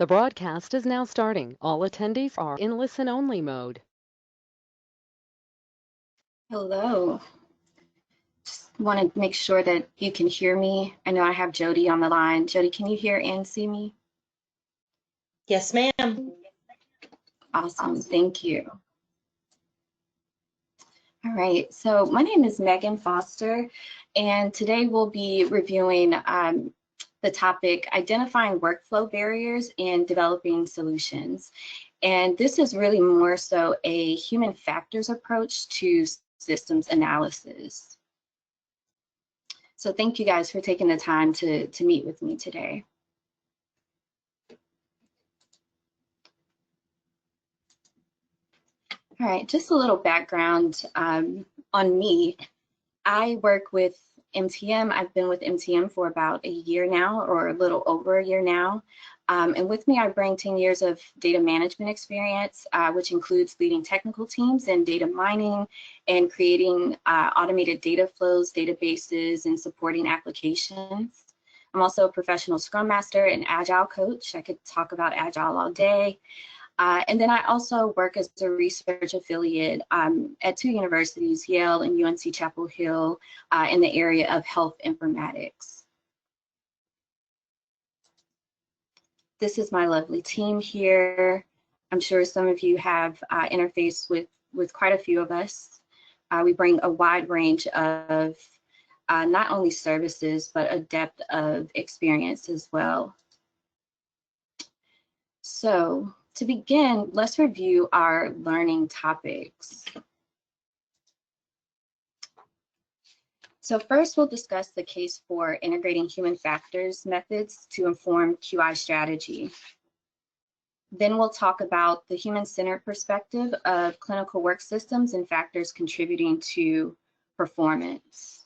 The broadcast is now starting. All attendees are in listen-only mode. Hello. Just want to make sure that you can hear me. I know I have Jody on the line. Jody, can you hear and see me? Yes, ma'am. Awesome. Thank you. All right. So my name is Megan Foster, and today we'll be reviewing the topic identifying workflow barriers and developing solutions. And this is really more so a human factors approach to systems analysis. So thank you guys for taking the time to meet with me today. All right, just a little background on me. I work with MTM. I've been with MTM for about a year now, or a little over a year now. And with me, I bring 10 years of data management experience, which includes leading technical teams in data mining and creating automated data flows, databases, and supporting applications. I'm also a professional Scrum Master and Agile coach. I could talk about Agile all day. And then I also work as a research affiliate at two universities, Yale and UNC Chapel Hill, in the area of health informatics. This is my lovely team here. I'm sure some of you have interfaced with quite a few of us. We bring a wide range of not only services, but a depth of experience as well. So, to begin, let's review our learning topics. So first, we'll discuss the case for integrating human factors methods to inform QI strategy. Then we'll talk about the human-centered perspective of clinical work systems and factors contributing to performance.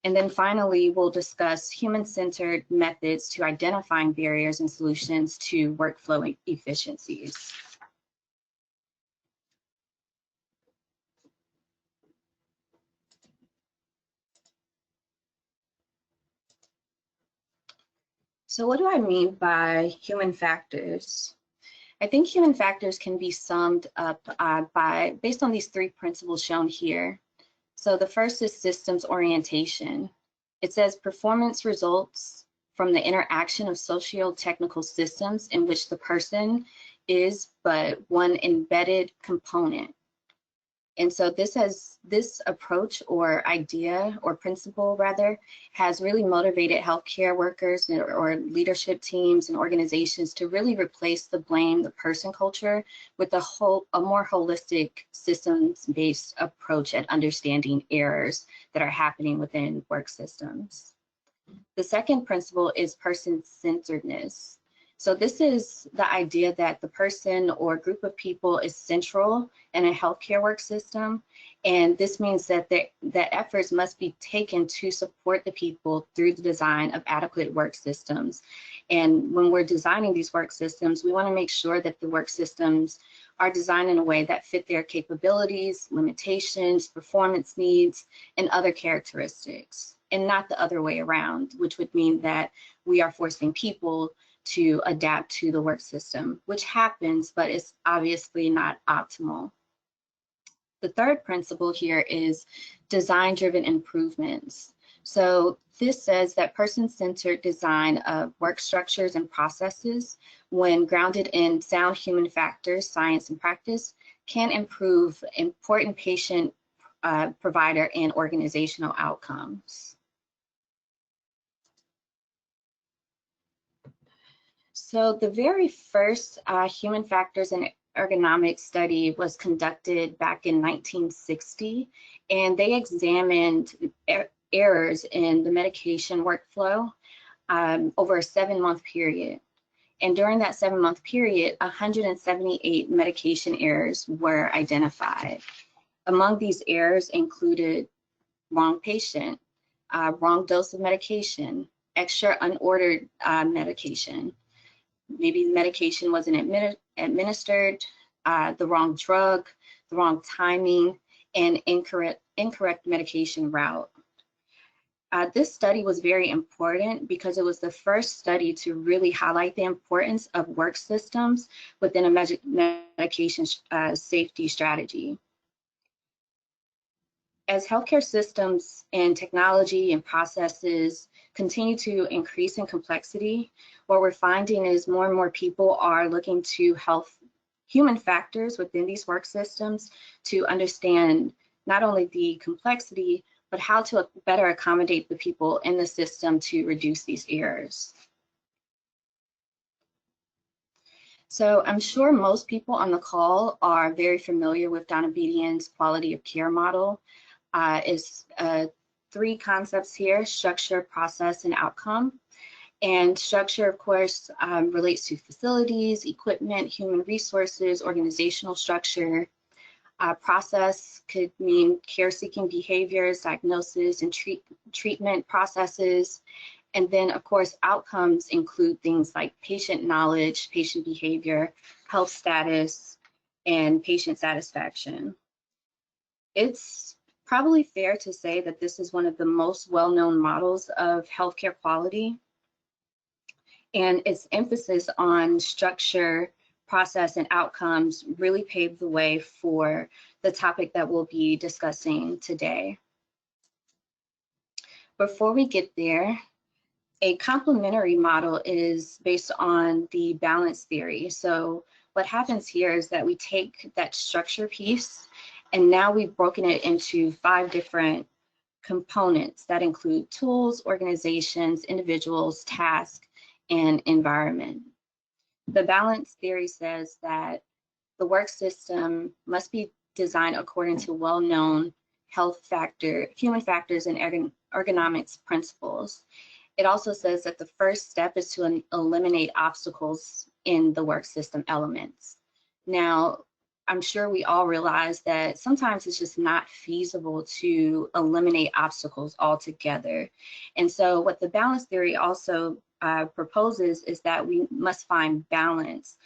And then finally, we'll discuss human-centered methods to identifying barriers and solutions to workflow efficiencies. So what do I mean by human factors? I think human factors can be summed up based on these three principles shown here. So the first is systems orientation. It says performance results from the interaction of socio-technical systems in which the person is but one embedded component. And so this approach or idea or principle rather has really motivated healthcare workers or leadership teams and organizations to really replace the blame the person culture with a more holistic systems-based approach at understanding errors that are happening within work systems. The second principle is person-centeredness. So this is the idea that the person or group of people is central in a healthcare work system. And this means that that efforts must be taken to support the people through the design of adequate work systems. And when we're designing these work systems, we want to make sure that the work systems are designed in a way that fit their capabilities, limitations, performance needs, and other characteristics, and not the other way around, which would mean that we are forcing people to adapt to the work system, which happens, but it's obviously not optimal. The third principle here is design-driven improvements. So this says that person-centered design of work structures and processes, when grounded in sound human factors, science, and practice, can improve important patient, provider, and organizational outcomes. So the very first human factors and ergonomics study was conducted back in 1960, and they examined errors in the medication workflow over a 7-month period. And during that 7-month period, 178 medication errors were identified. Among these errors included wrong patient, wrong dose of medication, extra unordered medication. Maybe the medication wasn't administered, the wrong drug, the wrong timing, and incorrect medication route. This study was very important because it was the first study to really highlight the importance of work systems within a medication safety strategy. As healthcare systems and technology and processes continue to increase in complexity, what we're finding is more and more people are looking to human factors within these work systems to understand not only the complexity, but how to better accommodate the people in the system to reduce these errors. So I'm sure most people on the call are very familiar with Donna Bedian's quality of care model. Is three concepts here: structure, process, and outcome. And structure, of course, relates to facilities, equipment, human resources, organizational structure. Process could mean care-seeking behaviors, diagnosis, and treatment processes. And then, of course, outcomes include things like patient knowledge, patient behavior, health status, and patient satisfaction. It's probably fair to say that this is one of the most well-known models of healthcare quality, and its emphasis on structure, process, and outcomes really paved the way for the topic that we'll be discussing today. Before we get there, a complementary model is based on the balance theory. So what happens here is that we take that structure piece, and now we've broken it into 5 different components that include tools, organizations, individuals, tasks, and environment. The balance theory says that the work system must be designed according to well-known human factors, and ergonomics principles. It also says that the first step is to eliminate obstacles in the work system elements. Now, I'm sure we all realize that sometimes it's just not feasible to eliminate obstacles altogether. And so what the balance theory also proposes is that we must find balance,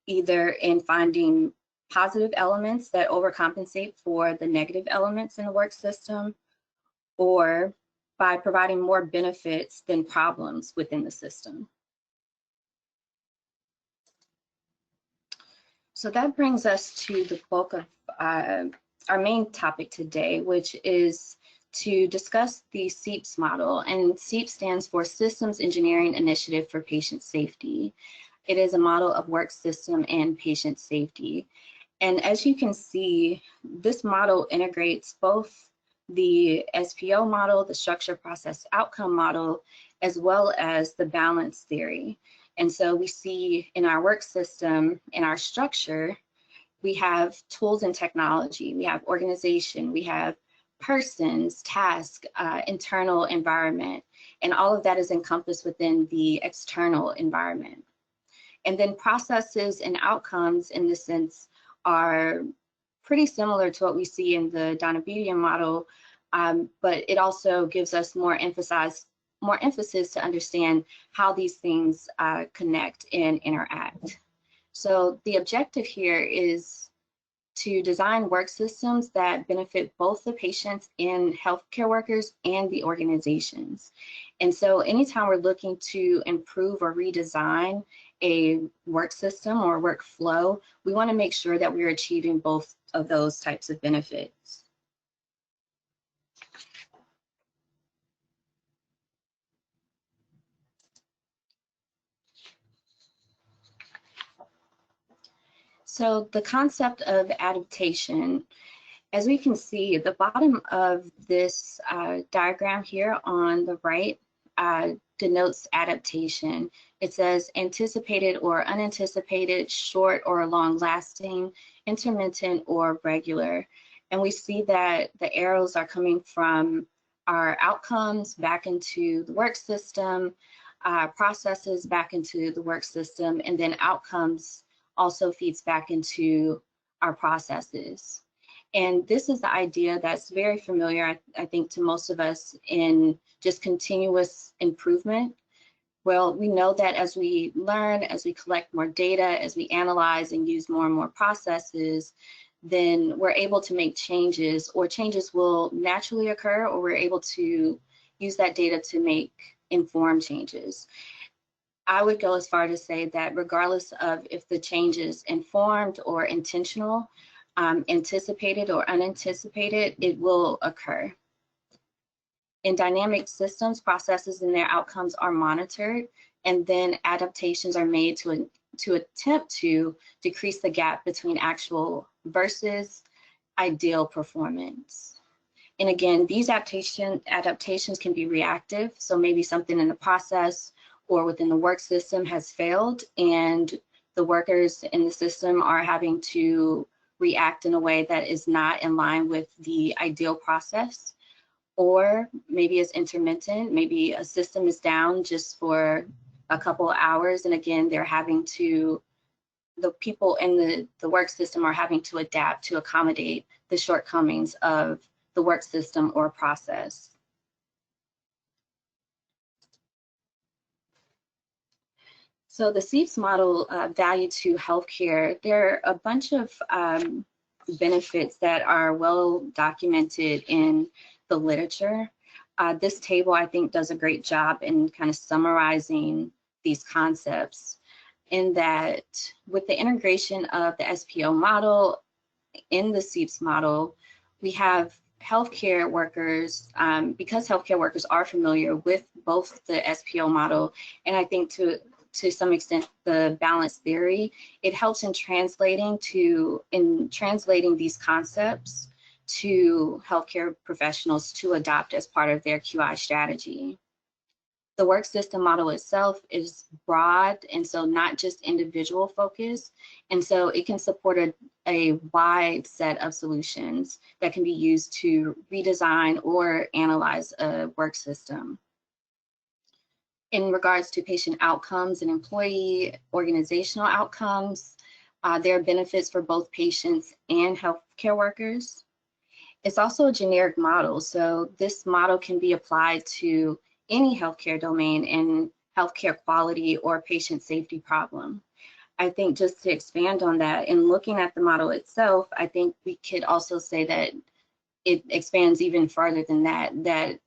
either in finding positive elements that overcompensate for the negative elements in the work system, or by providing more benefits than problems within the system. So that brings us to the bulk of our main topic today, which is to discuss the SEEPS model. And SEEPS stands for Systems Engineering Initiative for Patient Safety. It is a model of work system and patient safety. And as you can see, this model integrates both the SPO model, the structure, process, outcome model, as well as the balance theory. And so we see in our work system, in our structure, we have tools and technology, we have organization, we have persons, task, internal environment, and all of that is encompassed within the external environment. And then processes and outcomes in this sense are pretty similar to what we see in the Donna Bedian model, but it also gives us more emphasis to understand how these things connect and interact. So the objective here is to design work systems that benefit both the patients and healthcare workers and the organizations. And so anytime we're looking to improve or redesign a work system or workflow, we want to make sure that we're achieving both of those types of benefits. So the concept of adaptation, as we can see, the bottom of this diagram here on the right denotes adaptation. It says anticipated or unanticipated, short or long-lasting, intermittent or regular. And we see that the arrows are coming from our outcomes back into the work system, processes back into the work system, and then outcomes also feeds back into our processes. And this is the idea that's very familiar, I think, to most of us in just continuous improvement. Well, we know that as we learn, as we collect more data, as we analyze and use more and more processes, then we're able to make changes, or changes will naturally occur, or we're able to, use that data to make informed changes. I would go as far to say that regardless of if the change is informed or intentional, anticipated or unanticipated, it will occur. In dynamic systems, processes and their outcomes are monitored, and then adaptations are made to attempt to decrease the gap between actual versus ideal performance. And again, these adaptations can be reactive, so maybe something in the process or within the work system has failed, and the workers in the system are having to react in a way that is not in line with the ideal process. Or maybe it's intermittent, maybe a system is down just for a couple of hours, and again, they're having to, the people in the work system are having to adapt to accommodate the shortcomings of the work system or process. So the SEEPS model value to healthcare, there are a bunch of benefits that are well documented in the literature. This table, I think, does a great job in kind of summarizing these concepts, in that with the integration of the SPO model in the SEEPS model, we have healthcare workers, because healthcare workers are familiar with both the SPO model and I think to some extent the balance theory, it helps in translating these concepts to healthcare professionals to adopt as part of their QI strategy. The work system model itself is broad, and so not just individual focused, and so it can support a wide set of solutions that can be used to redesign or analyze a work system. In regards to patient outcomes and employee organizational outcomes, there are benefits for both patients and healthcare workers. It's also a generic model, so this model can be applied to any healthcare domain and healthcare quality or patient safety problem. I think just to expand on that, in looking at the model itself, I think we could also say that it expands even further than that, that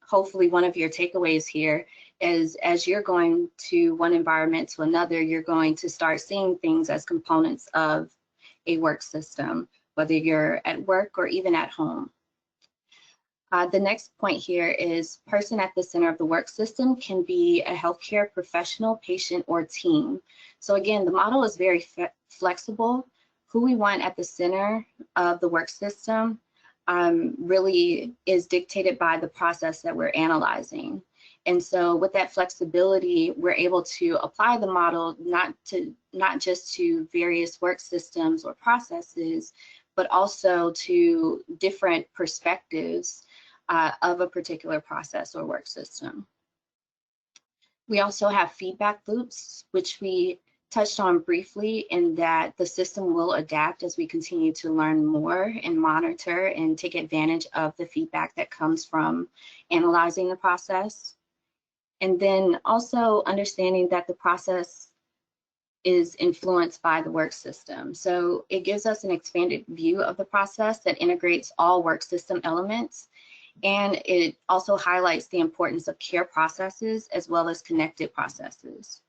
hopefully one of your takeaways here is as you're going to one environment to another, you're going to start seeing things as components of a work system, whether you're at work or even at home. The next point here is person at the center of the work system can be a healthcare professional, patient, or team. So again, the model is very flexible. Who we want at the center of the work system really is dictated by the process that we're analyzing. And so with that flexibility, we're able to apply the model not just to various work systems or processes, but also to different perspectives of a particular process or work system. We also have feedback loops, which we touched on briefly, in that the system will adapt as we continue to learn more and monitor and take advantage of the feedback that comes from analyzing the process. And then also understanding that the process is influenced by the work system. So it gives us an expanded view of the process that integrates all work system elements. And it also highlights the importance of care processes as well as connected processes.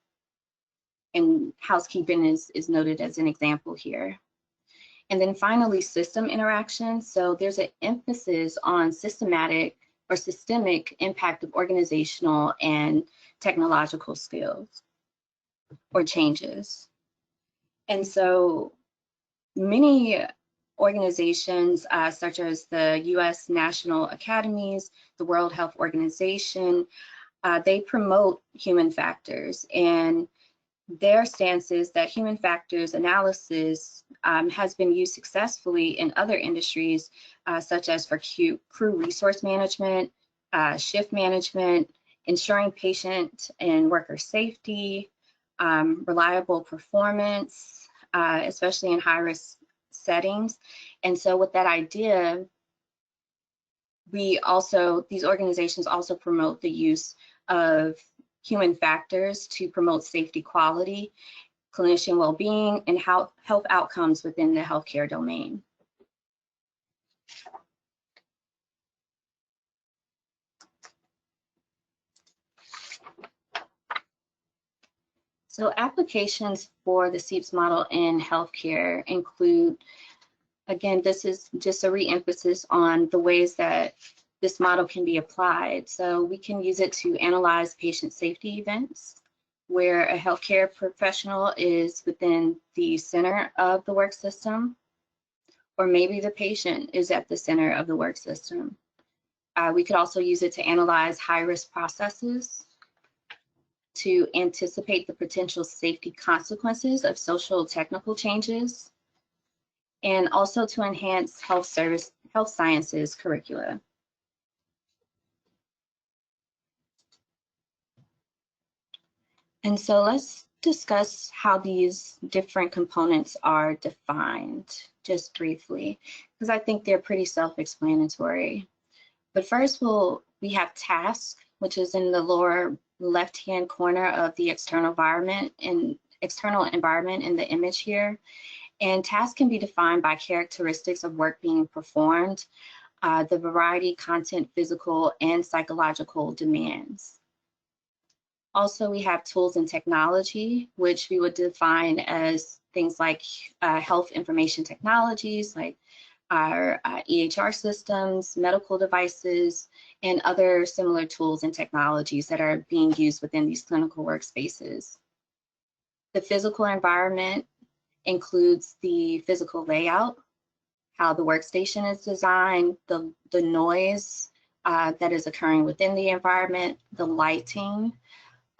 And housekeeping is noted as an example here. And then finally, system interactions. So there's an emphasis on systemic impact of organizational and technological skills or changes. And so many organizations such as the US National Academies, the World Health Organization, they promote human factors, and their stance is that human factors analysis has been used successfully in other industries, such as for crew resource management, shift management, ensuring patient and worker safety, reliable performance, especially in high-risk settings. And so with that idea, these organizations also promote the use of human factors to promote safety, quality, clinician well-being, and health outcomes within the healthcare domain. So applications for the SEEPS model in healthcare include, again, this is just a re-emphasis on the ways that this model can be applied. So we can use it to analyze patient safety events, where a healthcare professional is within the center of the work system, or maybe the patient is at the center of the work system. We could also use it to analyze high-risk processes, to anticipate the potential safety consequences of social technical changes, and also to enhance health sciences curricula. And so let's discuss how these different components are defined just briefly, because I think they're pretty self-explanatory. But first we have task, which is in the lower left-hand corner of the external environment in the image here. And task can be defined by characteristics of work being performed, the variety, content, physical, and psychological demands. Also, we have tools and technology, which we would define as things like health information technologies, like our EHR systems, medical devices, and other similar tools and technologies that are being used within these clinical workspaces. The physical environment includes the physical layout, how the workstation is designed, the noise that is occurring within the environment, the lighting,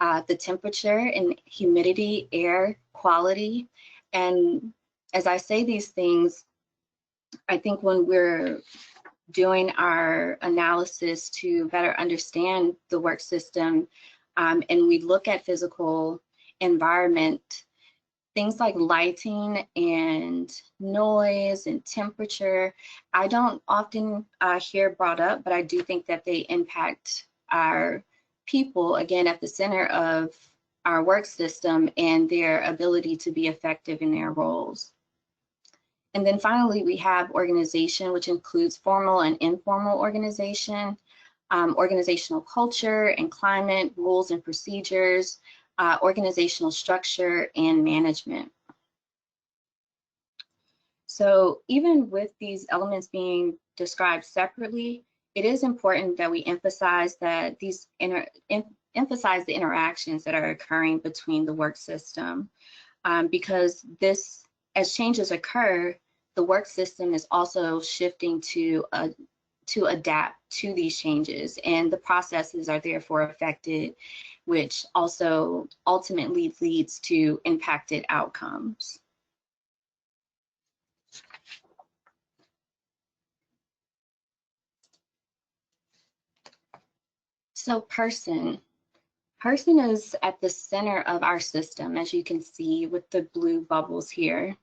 the temperature and humidity, air quality. And as I say these things, I think when we're doing our analysis to better understand the work system, and we look at physical environment, things like lighting and noise and temperature, I don't often hear brought up, but I do think that they impact our people, again, at the center of our work system and their ability to be effective in their roles. And then finally, we have organization, which includes formal and informal organization, organizational culture and climate, rules and procedures, organizational structure, and management. So even with these elements being described separately, it is important that we emphasize that emphasize the interactions that are occurring between the work system, because this, as changes occur, the work system is also shifting to adapt to these changes, and the processes are therefore affected, which also ultimately leads to impacted outcomes. So person is at the center of our system, as you can see with the blue bubbles here.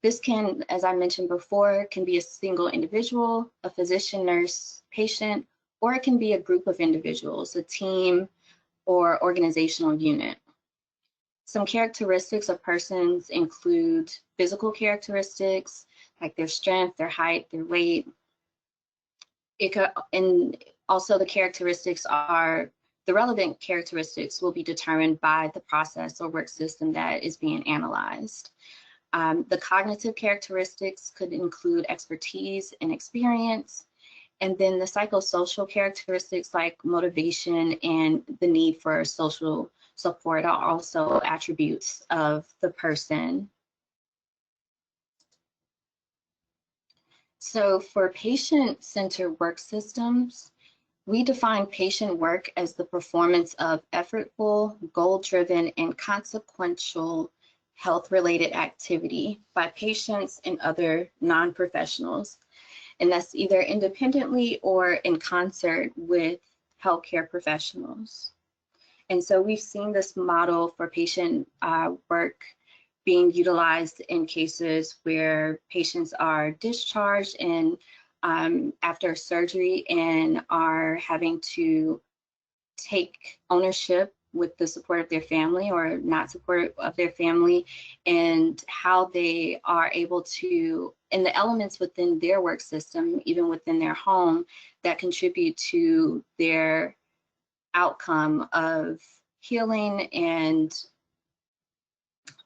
This can, as I mentioned before, can be a single individual, a physician, nurse, patient, or it can be a group of individuals, a team, or organizational unit. Some characteristics of persons include physical characteristics, like their strength, their height, their weight. And also the characteristics are, the relevant characteristics will be determined by the process or work system that is being analyzed. The cognitive characteristics could include expertise and experience, and then the psychosocial characteristics like motivation and the need for social support are also attributes of the person. So for patient-centered work systems, we define patient work as the performance of effortful, goal-driven, and consequential health-related activity by patients and other non-professionals. And that's either independently or in concert with healthcare professionals. And so we've seen this model for patient work being utilized in cases where patients are discharged and after surgery and are having to take ownership with the support of their family or not support of their family, and how they are able to, and the elements within their work system, even within their home, that contribute to their outcome of healing and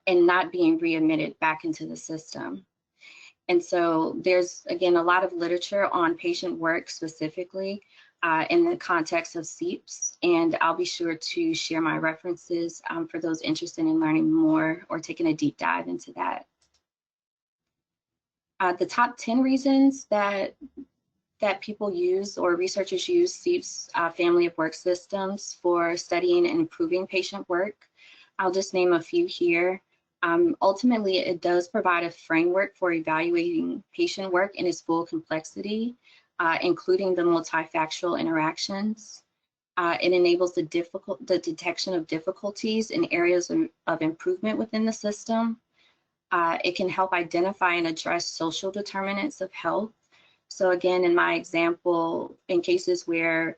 and not being readmitted back into the system. And so there's, again, a lot of literature on patient work specifically in the context of SEEPs, and I'll be sure to share my references for those interested in learning more or taking a deep dive into that. The top 10 reasons that people use or researchers use SEEP's family of work systems for studying and improving patient work. I'll just name a few here. Ultimately, it does provide a framework for evaluating patient work in its full complexity, including the multifactorial interactions. It enables the detection of difficulties in areas of improvement within the system. It can help identify and address social determinants of health. So again, in my example, in cases where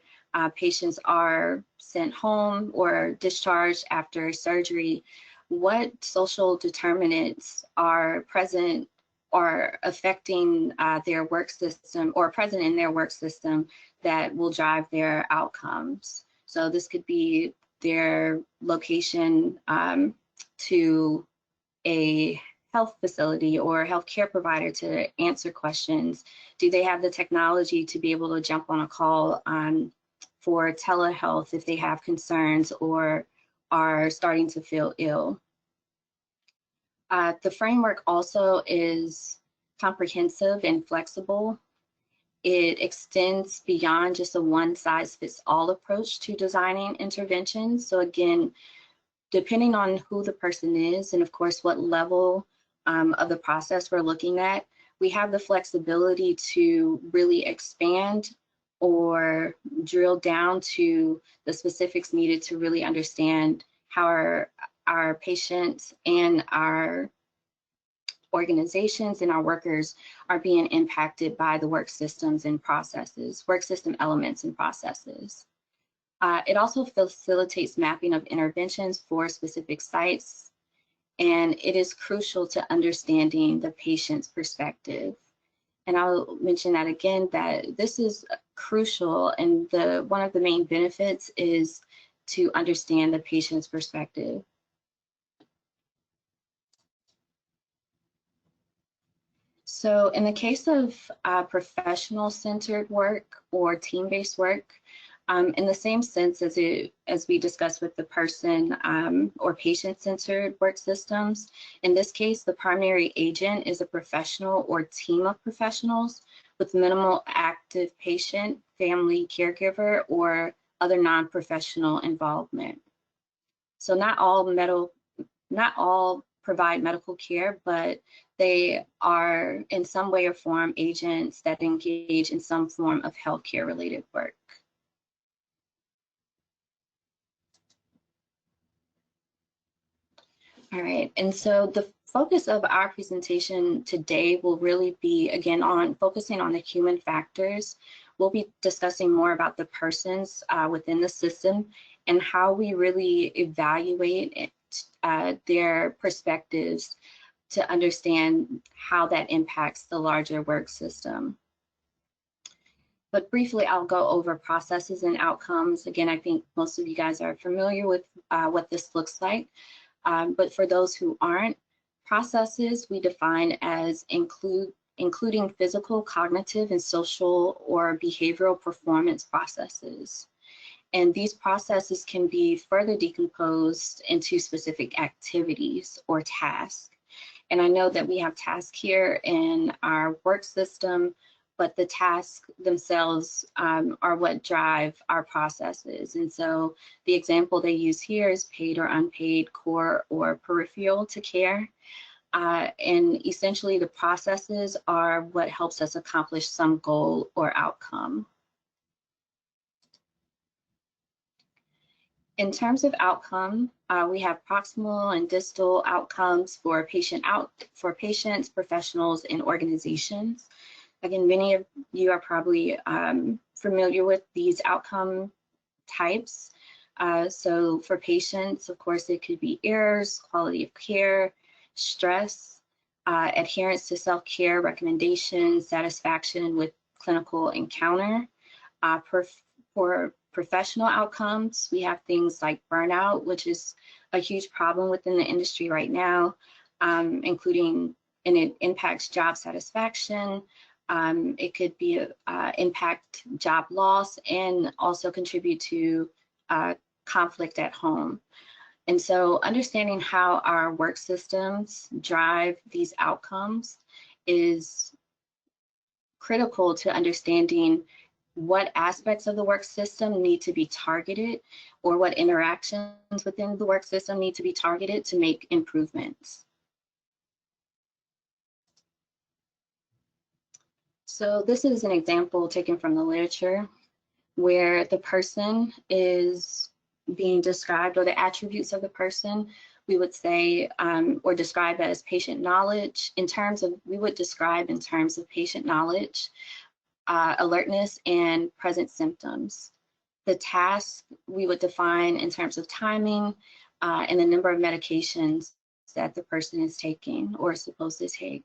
patients are sent home or discharged after surgery, what social determinants are present or affecting their work system or present in their work system that will drive their outcomes. So this could be their location to a health facility or healthcare provider to answer questions. Do they have the technology to be able to jump on a call for telehealth if they have concerns or are starting to feel ill? The framework also is comprehensive and flexible. It extends beyond just a one-size-fits-all approach to designing interventions. So again, depending on who the person is and of course what level of the process we're looking at, we have the flexibility to really expand or drill down to the specifics needed to really understand how our patients and our organizations and our workers are being impacted by the work systems and processes, work system elements and processes. It also facilitates mapping of interventions for specific sites, and it is crucial to understanding the patient's perspective. And I'll mention that again, that this is crucial, and one of the main benefits is to understand the patient's perspective. So in the case of professional-centered work or team-based work, in the same sense as we discussed with the person or patient-centered work systems, in this case, the primary agent is a professional or team of professionals with minimal active patient, family, caregiver, or other non-professional involvement. So not all provide medical care, but they are in some way or form agents that engage in some form of healthcare related work. All right, and so the focus of our presentation today will really be, again, on focusing on the human factors. We'll be discussing more about the persons within the system and how we really evaluate their perspectives to understand how that impacts the larger work system. But briefly, I'll go over processes and outcomes. Again, I think most of you guys are familiar with what this looks like. But for those who aren't, processes we define as including physical, cognitive, and social or behavioral performance processes. And these processes can be further decomposed into specific activities or tasks. And I know that we have tasks here in our work system, but the tasks themselves are what drive our processes. And so the example they use here is paid or unpaid, core or peripheral to care. And essentially the processes are what helps us accomplish some goal or outcome. In terms of outcome, we have proximal and distal outcomes for patients, professionals, and organizations. Again, many of you are probably familiar with these outcome types. So for patients, of course, it could be errors, quality of care, stress, adherence to self-care recommendations, satisfaction with clinical encounter. For professional outcomes, we have things like burnout, which is a huge problem within the industry right now, including, and it impacts job satisfaction. It could be impact job loss and also contribute to conflict at home. And so understanding how our work systems drive these outcomes is critical to understanding what aspects of the work system need to be targeted, or what interactions within the work system need to be targeted to make improvements. So this is an example taken from the literature where the person is being described, or the attributes of the person, we would say, or describe as patient knowledge. In terms of, we would describe in terms of patient knowledge, alertness, and present symptoms. The task we would define in terms of timing and the number of medications that the person is taking or is supposed to take.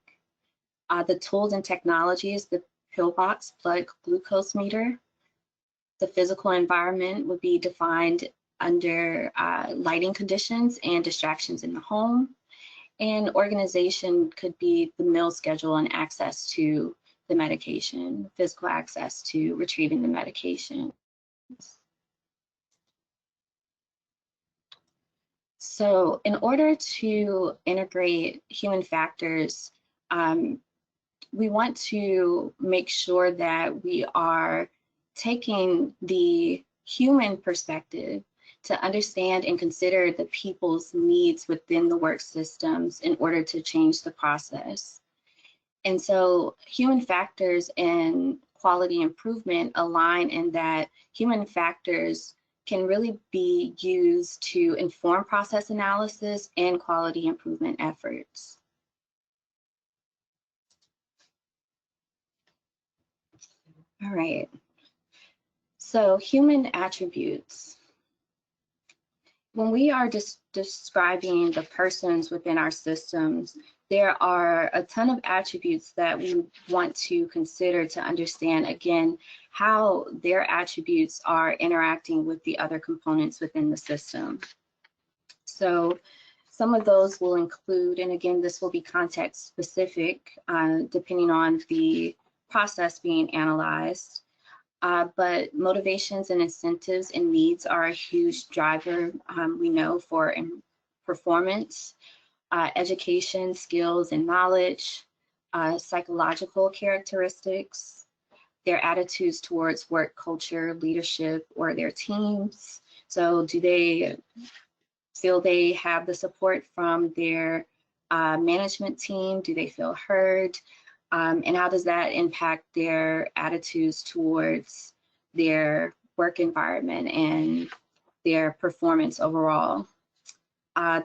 The tools and technologies, the pillbox, blood glucose meter. The physical environment would be defined under lighting conditions and distractions in the home. And organization could be the meal schedule and access to the medication, physical access to retrieving the medication. So in order to integrate human factors, we want to make sure that we are taking the human perspective to understand and consider the people's needs within the work systems in order to change the process. And so human factors and quality improvement align in that human factors can really be used to inform process analysis and quality improvement efforts. All right, so human attributes. When we are just describing the persons within our systems, there are a ton of attributes that we want to consider to understand, again, how their attributes are interacting with the other components within the system. So some of those will include, and again, this will be context specific, depending on the process being analyzed. But motivations and incentives and needs are a huge driver, we know, for performance, education, skills, and knowledge, psychological characteristics, their attitudes towards work culture, leadership, or their teams. So do they feel they have the support from their management team? Do they feel heard? And how does that impact their attitudes towards their work environment and their performance overall?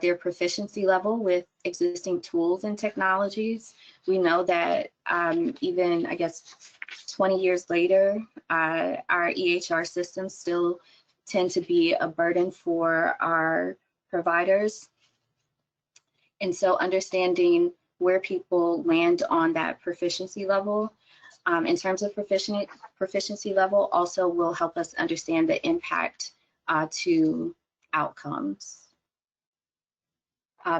Their proficiency level with existing tools and technologies. We know that even, I guess, 20 years later, our EHR systems still tend to be a burden for our providers. And so understanding where people land on that proficiency level in terms of proficiency level also will help us understand the impact to outcomes.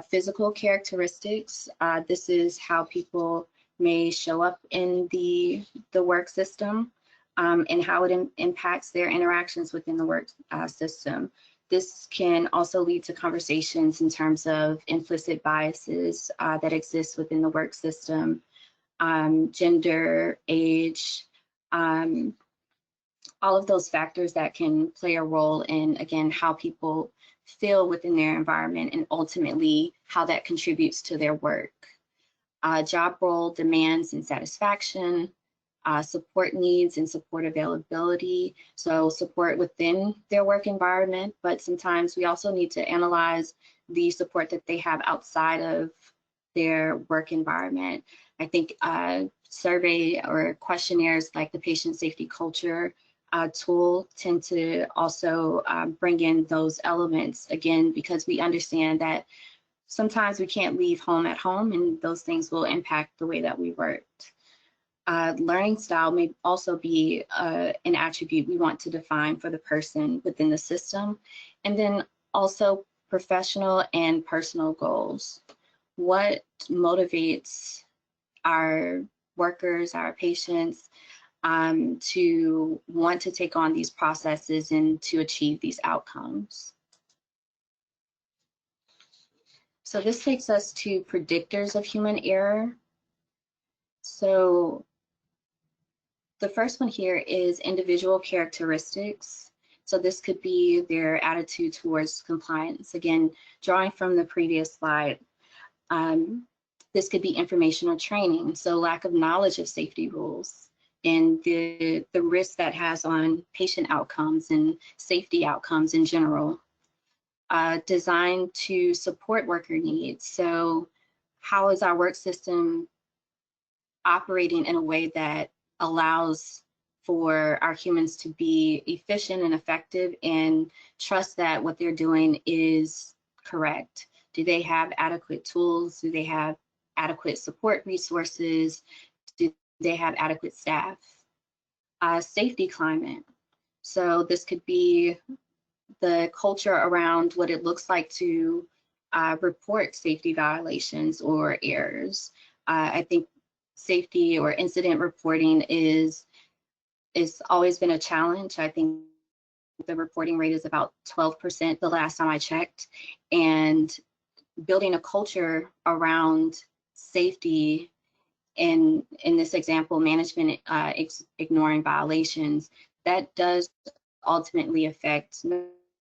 Physical characteristics, this is how people may show up in the work system and how it impacts their interactions within the work system. This can also lead to conversations in terms of implicit biases that exist within the work system, gender, age, all of those factors that can play a role in, again, how people feel within their environment and ultimately how that contributes to their work. Job role demands and satisfaction, support needs and support availability. So support within their work environment, but sometimes we also need to analyze the support that they have outside of their work environment. I think survey or questionnaires like the patient safety culture tool tend to also bring in those elements, again, because we understand that sometimes we can't leave home at home, and those things will impact the way that we worked. Learning style may also be an attribute we want to define for the person within the system. And then also professional and personal goals. What motivates our workers, our patients, to want to take on these processes and to achieve these outcomes. So this takes us to predictors of human error. So the first one here is individual characteristics. So this could be their attitude towards compliance. Again, drawing from the previous slide, this could be informational training. So lack of knowledge of safety rules and the risk that has on patient outcomes and safety outcomes in general. Designed to support worker needs. So how is our work system operating in a way that allows for our humans to be efficient and effective and trust that what they're doing is correct? Do they have adequate tools? Do they have adequate support resources? Do they have adequate staff? Safety climate. So this could be the culture around what it looks like to report safety violations or errors. I think safety or incident reporting is always been a challenge. I think the reporting rate is about 12% the last time I checked, and building a culture around safety, in this example, management ignoring violations, that does ultimately affect not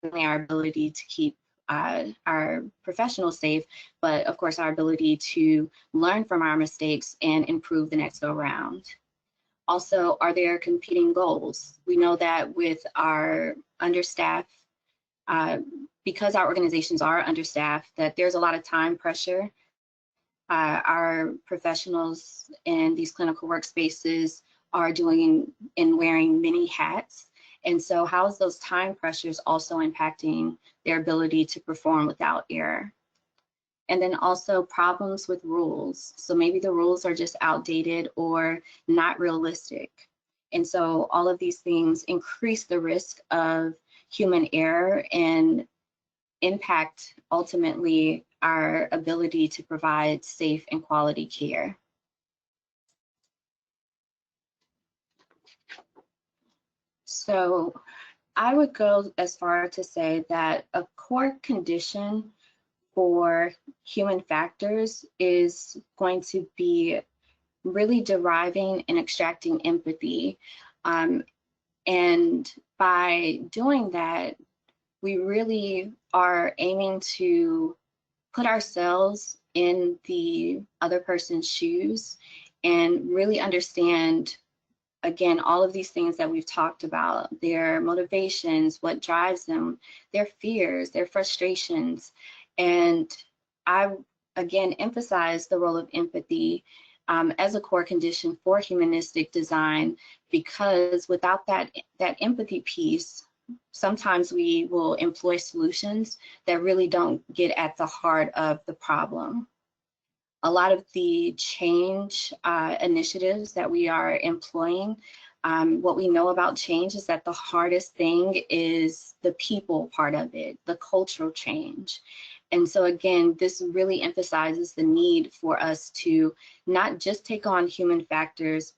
only our ability to keep our professionals safe, but of course our ability to learn from our mistakes and improve the next go round. Also, are there competing goals? We know that with our understaffed, because our organizations are understaffed, that there's a lot of time pressure. Our professionals in these clinical workspaces are doing and wearing many hats. And so how is those time pressures also impacting their ability to perform without error? And then also problems with rules. So maybe the rules are just outdated or not realistic. And so all of these things increase the risk of human error and impact ultimately our ability to provide safe and quality care. So I would go as far to say that a core condition for human factors is going to be really deriving and extracting empathy. And by doing that, we really are aiming to put ourselves in the other person's shoes and really understand, again, all of these things that we've talked about, their motivations, what drives them, their fears, their frustrations. And I, again, emphasize the role of empathy as a core condition for humanistic design, because without that empathy piece, sometimes we will employ solutions that really don't get at the heart of the problem. A lot of the change initiatives that we are employing, what we know about change is that the hardest thing is the people part of it, the cultural change. And so again, this really emphasizes the need for us to not just take on human factors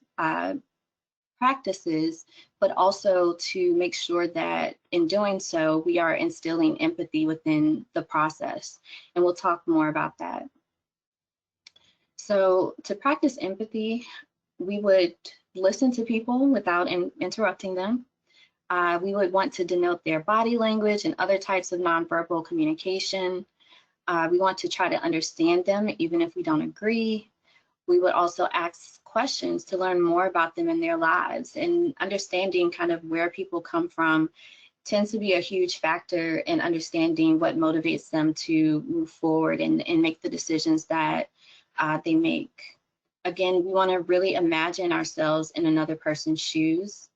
practices, but also to make sure that in doing so, we are instilling empathy within the process. And we'll talk more about that. So to practice empathy, we would listen to people without interrupting them. We would want to denote their body language and other types of nonverbal communication. We want to try to understand them even if we don't agree. We would also ask questions to learn more about them and their lives, and understanding kind of where people come from tends to be a huge factor in understanding what motivates them to move forward and make the decisions that they make. Again, we want to really imagine ourselves in another person's shoes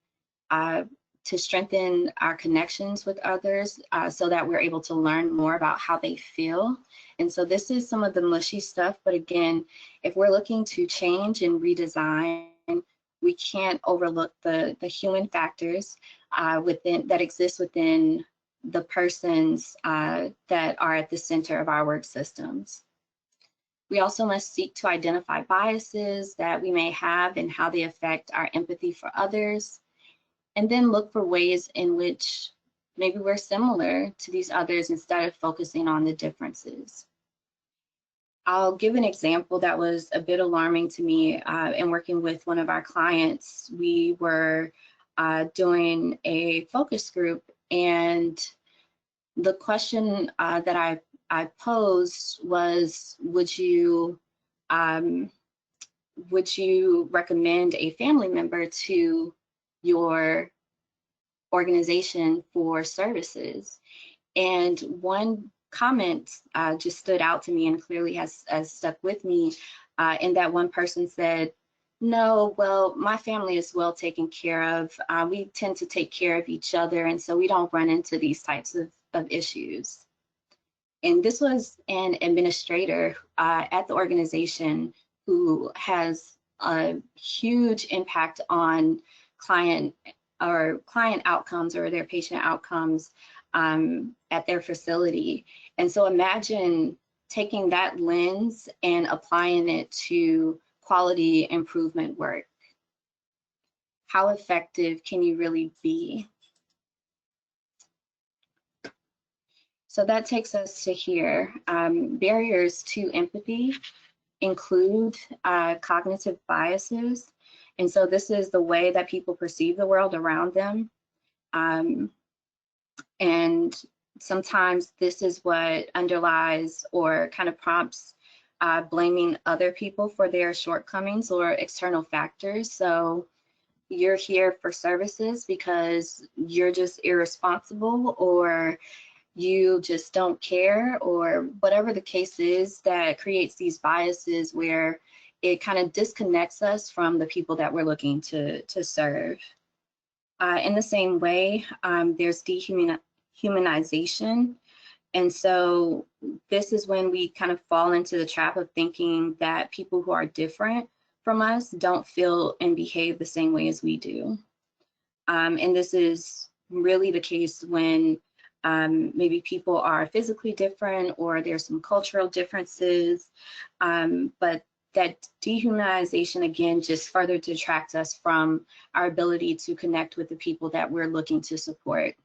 to strengthen our connections with others so that we're able to learn more about how they feel. And so this is some of the mushy stuff, but again, if we're looking to change and redesign we can't overlook the human factors that exist within the persons that are at the center of our work systems. We also must seek to identify biases that we may have and how they affect our empathy for others, and then look for ways in which maybe we're similar to these others instead of focusing on the differences. I'll give an example that was a bit alarming to me in working with one of our clients. We were doing a focus group, and the question that I posed was, would you recommend a family member to your organization for services? And one comment just stood out to me and clearly has stuck with me, in that one person said, no, well, my family is well taken care of. We tend to take care of each other, and so we don't run into these types of issues. And this was an administrator at the organization who has a huge impact on client outcomes or their patient outcomes at their facility. And so imagine taking that lens and applying it to quality improvement work. How effective can you really be? So that takes us to here. Barriers to empathy include cognitive biases. And so this is the way that people perceive the world around them. And sometimes this is what underlies or kind of prompts blaming other people for their shortcomings or external factors. So you're here for services because you're just irresponsible, or you just don't care, or whatever the case is that creates these biases where it kind of disconnects us from the people that we're looking to serve. In the same way, there's dehumanization. And so this is when we kind of fall into the trap of thinking that people who are different from us don't feel and behave the same way as we do. And this is really the case when maybe people are physically different or there's some cultural differences, but that dehumanization, again, just further detracts us from our ability to connect with the people that we're looking to support.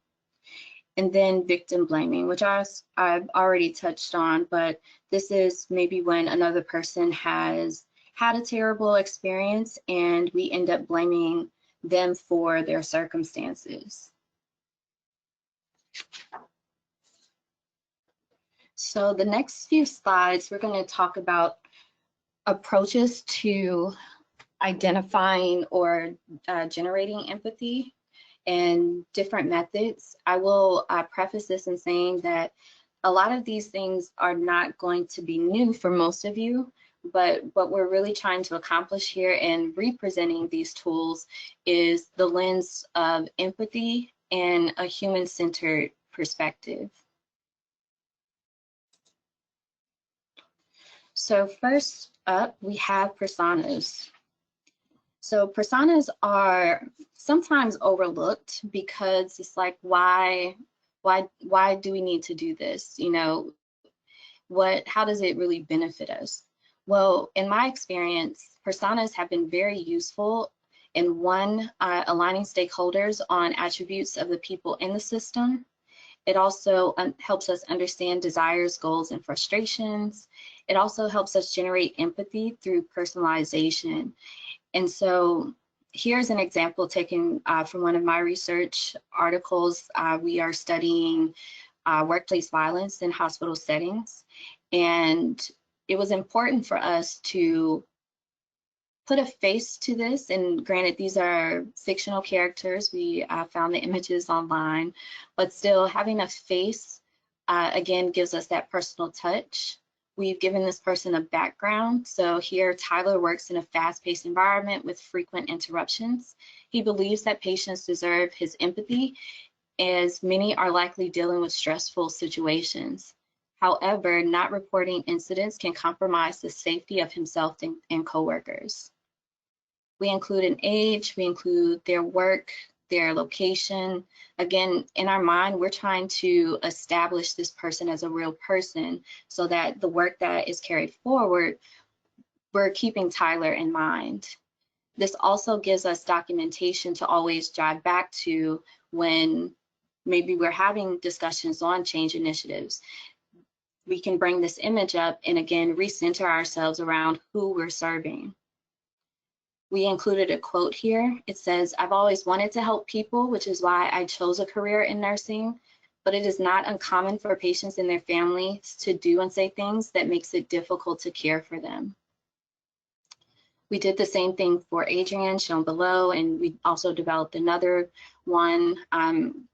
And then victim blaming, which I've already touched on, but this is maybe when another person has had a terrible experience and we end up blaming them for their circumstances. So the next few slides, we're going to talk about approaches to identifying or generating empathy and different methods. I will preface this in saying that a lot of these things are not going to be new for most of you, but what we're really trying to accomplish here in representing these tools is the lens of empathy and a human-centered perspective. So first up, we have personas. So personas are sometimes overlooked because it's like, why do we need to do this? You know, how does it really benefit us? Well, in my experience, personas have been very useful in one, aligning stakeholders on attributes of the people in the system. It also helps us understand desires, goals, and frustrations. It also helps us generate empathy through personalization. And so here's an example taken from one of my research articles. We are studying workplace violence in hospital settings. And it was important for us to put a face to this, and granted, these are fictional characters. We found the images online, but still having a face, again, gives us that personal touch. We've given this person a background. So here, Tyler works in a fast-paced environment with frequent interruptions. He believes that patients deserve his empathy, as many are likely dealing with stressful situations. However, not reporting incidents can compromise the safety of himself and coworkers. We include an age, we include their work, their location. Again, in our mind, we're trying to establish this person as a real person so that the work that is carried forward, we're keeping Tyler in mind. This also gives us documentation to always drive back to when maybe we're having discussions on change initiatives. We can bring this image up and again, recenter ourselves around who we're serving. We included a quote here. It says, "I've always wanted to help people, which is why I chose a career in nursing, but it is not uncommon for patients and their families to do and say things that makes it difficult to care for them." We did the same thing for Adrian, shown below, and we also developed another one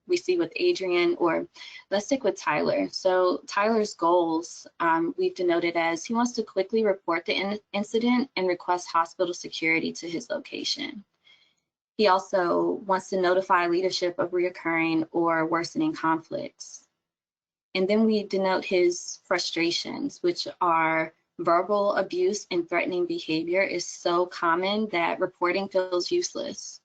we see with Adrian, or let's stick with Tyler. So Tyler's goals, we've denoted as he wants to quickly report the incident and request hospital security to his location. He also wants to notify leadership of reoccurring or worsening conflicts. And then we denote his frustrations, which are verbal abuse and threatening behavior is so common that reporting feels useless.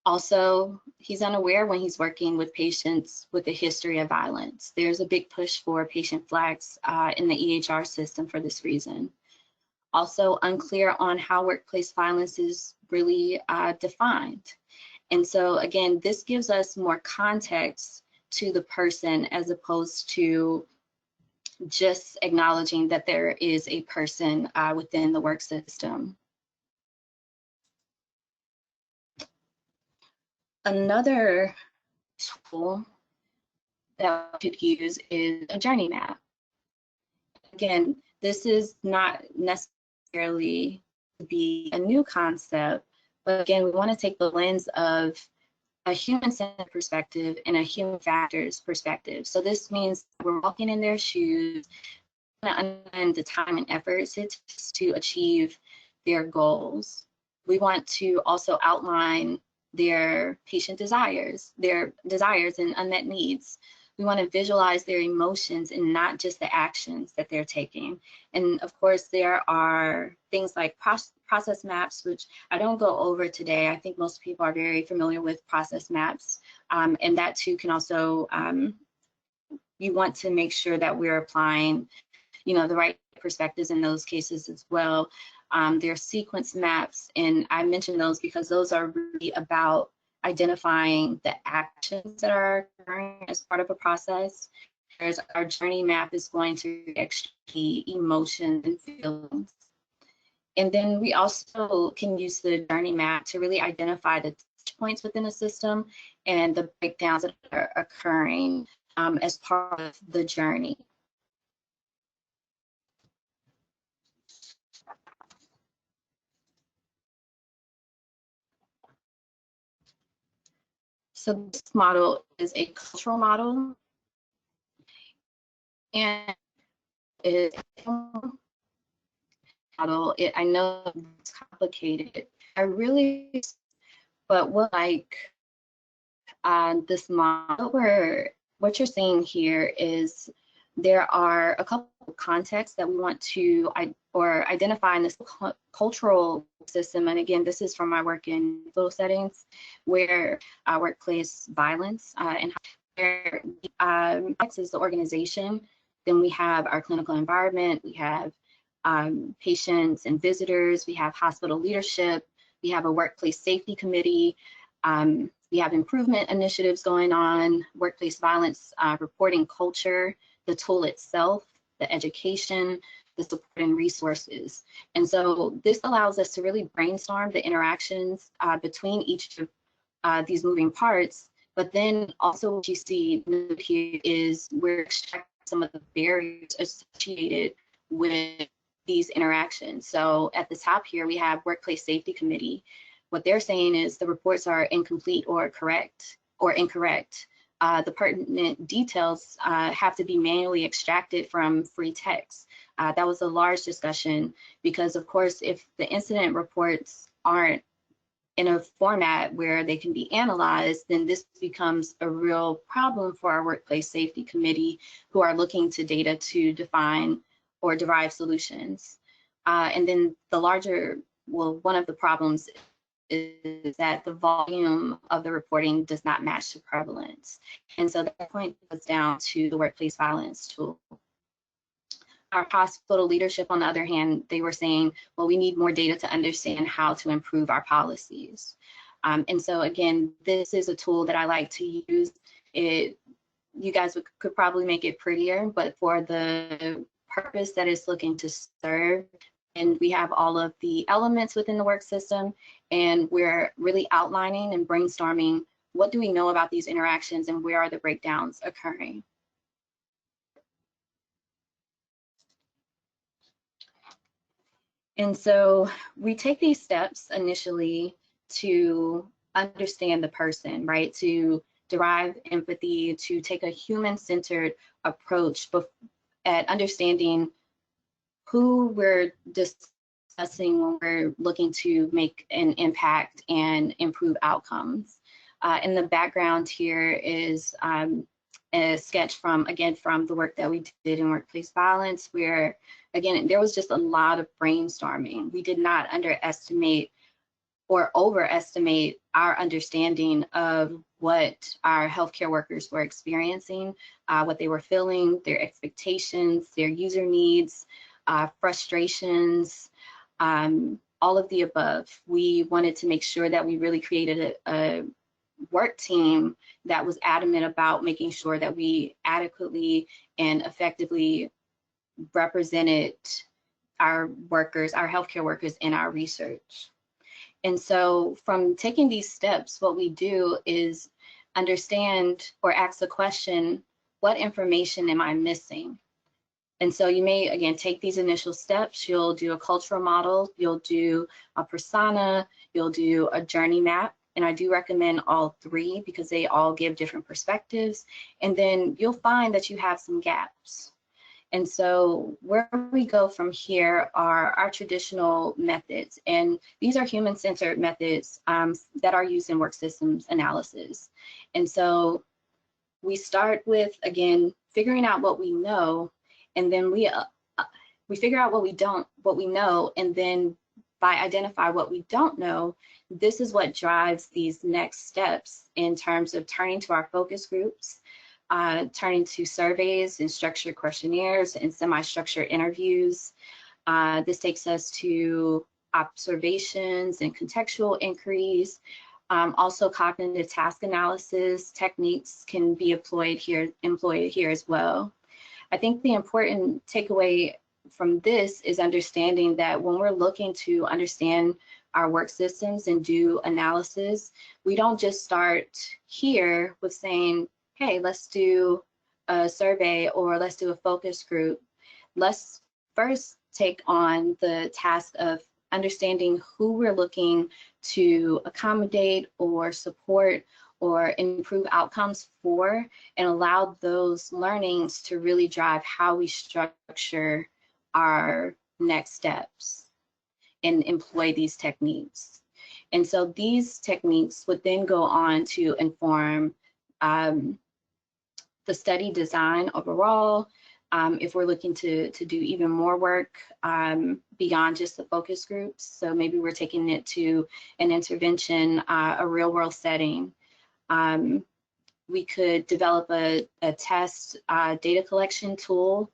Also, he's unaware when he's working with patients with a history of violence. There's a big push for patient flags in the EHR system for this reason. Also unclear on how workplace violence is really defined. And so again, this gives us more context to the person as opposed to just acknowledging that there is a person within the work system. Another tool that we could use is a journey map. Again, this is not necessarily to be a new concept, but again, we want to take the lens of a human-centered perspective and a human factors perspective. So this means we're walking in their shoes and the time and effort it takes to achieve their goals. We want to also outline their patient desires, and unmet needs. We want to visualize their emotions and not just the actions that they're taking. And of course, there are things like process maps, which I don't go over today. I think most people are very familiar with process maps. And that too can also, you want to make sure that we're applying, the right perspectives in those cases as well. There are sequence maps, and I mention those because those are really about identifying the actions that are occurring as part of a process. Whereas our journey map is going to actually emotions and feelings. And then we also can use the journey map to really identify the touch points within a system and the breakdowns that are occurring as part of the journey. So this model is a cultural model, and it model. I know it's complicated. But this model, what you're seeing here is there are a couple of contexts that we want to identify in this cultural system. And again, this is from my work in hospital settings where workplace violence and where is the organization. Then we have our clinical environment, we have patients and visitors, we have hospital leadership, we have a workplace safety committee, we have improvement initiatives going on, workplace violence reporting culture, the tool itself, the education, the support and resources. And so this allows us to really brainstorm the interactions between each of these moving parts. But then also what you see here is we're extracting some of the barriers associated with these interactions. So at the top here, we have Workplace Safety Committee. What they're saying is the reports are incomplete or incorrect. The pertinent details have to be manually extracted from free text. That was a large discussion because, of course, if the incident reports aren't in a format where they can be analyzed, then this becomes a real problem for our Workplace Safety Committee who are looking to data to define or derive solutions. And then the larger well, one of the problems is that the volume of the reporting does not match the prevalence. And so that point goes down to the workplace violence tool. Our hospital leadership, on the other hand, they were saying, well, we need more data to understand how to improve our policies. And so again, this is a tool that I like to use. You guys could probably make it prettier, but for the purpose that it's looking to serve, and we have all of the elements within the work system, and we're really outlining and brainstorming what do we know about these interactions and where are the breakdowns occurring. And so we take these steps initially to understand the person, right? To derive empathy, to take a human-centered approach at understanding who we're discussing when we're looking to make an impact and improve outcomes. In the background here is a sketch from the work that we did in workplace violence, where again, there was just a lot of brainstorming. We did not underestimate or overestimate our understanding of what our healthcare workers were experiencing, what they were feeling, their expectations, their user needs, frustrations, all of the above. We wanted to make sure that we really created a work team that was adamant about making sure that we adequately and effectively represented our workers, our healthcare workers in our research. And so from taking these steps, what we do is understand or ask the question, what information am I missing? And so you may, again, take these initial steps. You'll do a cultural model, you'll do a persona, you'll do a journey map. And I do recommend all three because they all give different perspectives. And then you'll find that you have some gaps. And so where we go from here are our traditional methods. And these are human-centered methods that are used in work systems analysis. And so we start with, again, figuring out what we know, and then we figure out what we know, and then by identify what we don't know, this is what drives these next steps in terms of turning to our focus groups, turning to surveys and structured questionnaires and semi-structured interviews. This takes us to observations and contextual inquiries. Also, cognitive task analysis techniques can be employed here as well. I think the important takeaway from this is understanding that when we're looking to understand our work systems and do analysis, we don't just start here with saying, hey, let's do a survey or let's do a focus group. Let's first take on the task of understanding who we're looking to accommodate or support or improve outcomes for, and allow those learnings to really drive how we structure our next steps and employ these techniques. And so these techniques would then go on to inform the study design overall, if we're looking to do even more work beyond just the focus groups. So maybe we're taking it to an intervention, a real world setting. We could develop a test data collection tool.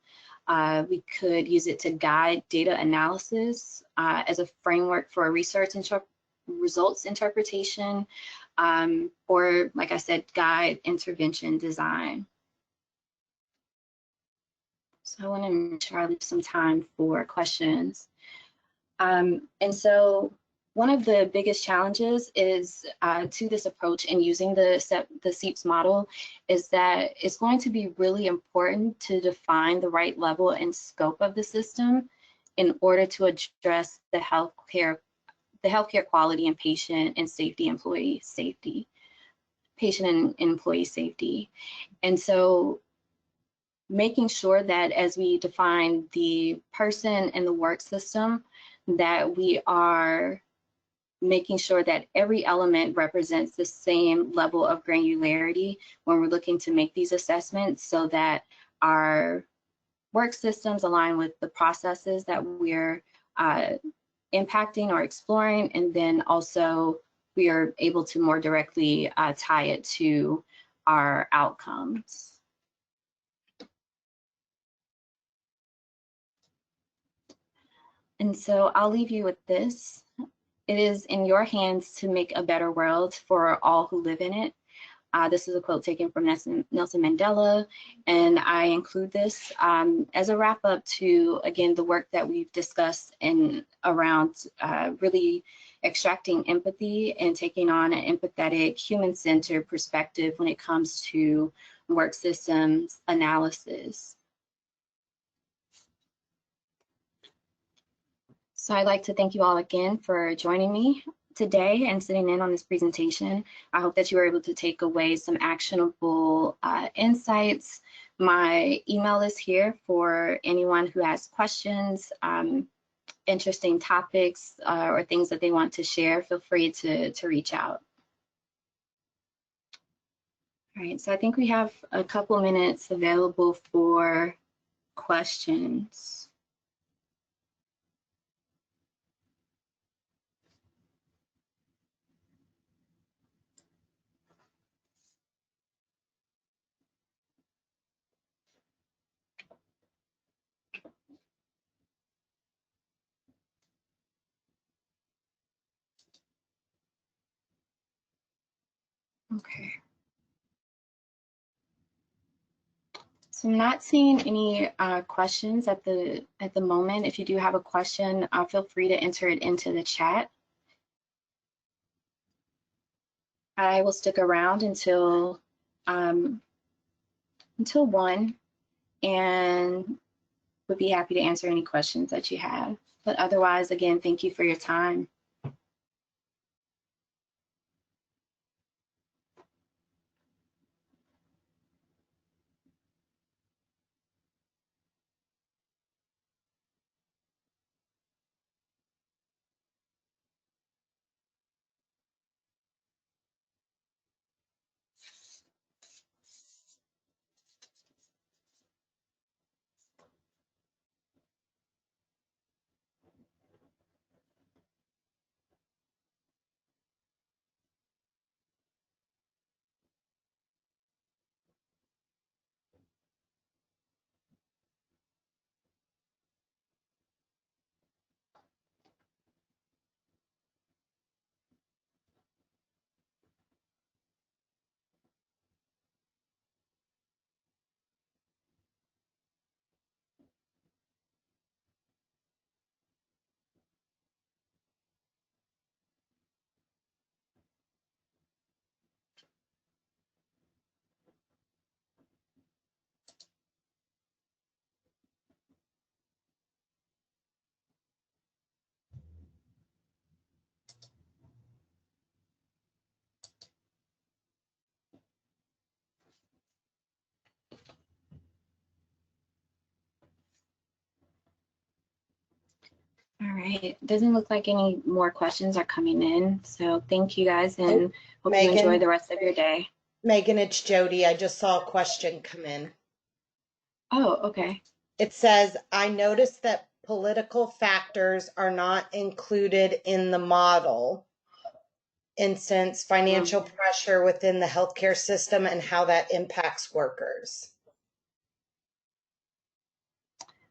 We could use it to guide data analysis as a framework for research results interpretation, or like I said, guide intervention design. So I want to make sure I leave some time for questions. And so one of the biggest challenges is to this approach and using the SEEPS model is that it's going to be really important to define the right level and scope of the system in order to address the healthcare quality and patient and employee safety. And so making sure that as we define the person and the work system, that we are making sure that every element represents the same level of granularity when we're looking to make these assessments, so that our work systems align with the processes that we're impacting or exploring, and then also we are able to more directly tie it to our outcomes. And so I'll leave you with this. It is in your hands to make a better world for all who live in it. This is a quote taken from Nelson Mandela, and I include this as a wrap up to, again, the work that we've discussed in around really extracting empathy and taking on an empathetic, human-centered perspective when it comes to work systems analysis. So I'd like to thank you all again for joining me today and sitting in on this presentation. I hope that you were able to take away some actionable insights. My email is here for anyone who has questions, interesting topics, or things that they want to share. Feel free to reach out. All right, so I think we have a couple minutes available for questions. Okay. So I'm not seeing any questions at the moment. If you do have a question, feel free to enter it into the chat. I will stick around until 1, and would be happy to answer any questions that you have. But otherwise, again, thank you for your time. All right, doesn't look like any more questions are coming in. So thank you guys, and hope you enjoy Megan, the rest of your day. Megan, it's Jody. I just saw a question come in. Oh, okay. It says, I noticed that political factors are not included in the model. Instance, financial pressure within the healthcare system and how that impacts workers.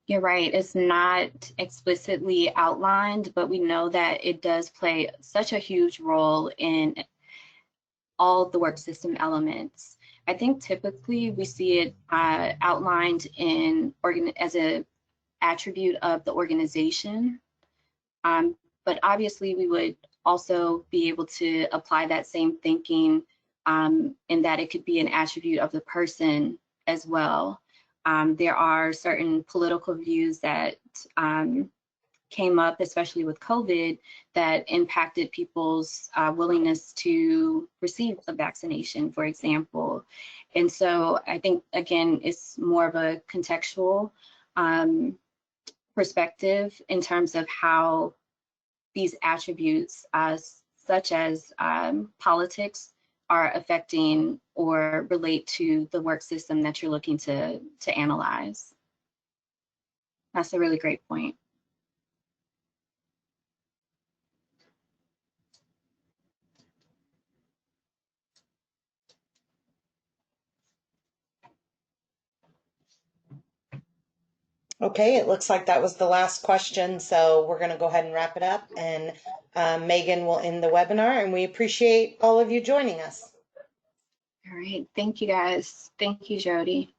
You're right, it's not explicitly outlined, but we know that it does play such a huge role in all of the work system elements. I think typically we see it outlined in as an attribute of the organization, but obviously we would also be able to apply that same thinking in that it could be an attribute of the person as well. There are certain political views that came up, especially with COVID, that impacted people's willingness to receive a vaccination, for example. And so I think, again, it's more of a contextual perspective in terms of how these attributes, such as politics, are affecting or relate to the work system that you're looking to analyze. That's a really great point. Okay, it looks like that was the last question, so we're going to go ahead and wrap it up, and Megan will end the webinar, and we appreciate all of you joining us. All right. Thank you, guys. Thank you, Jody.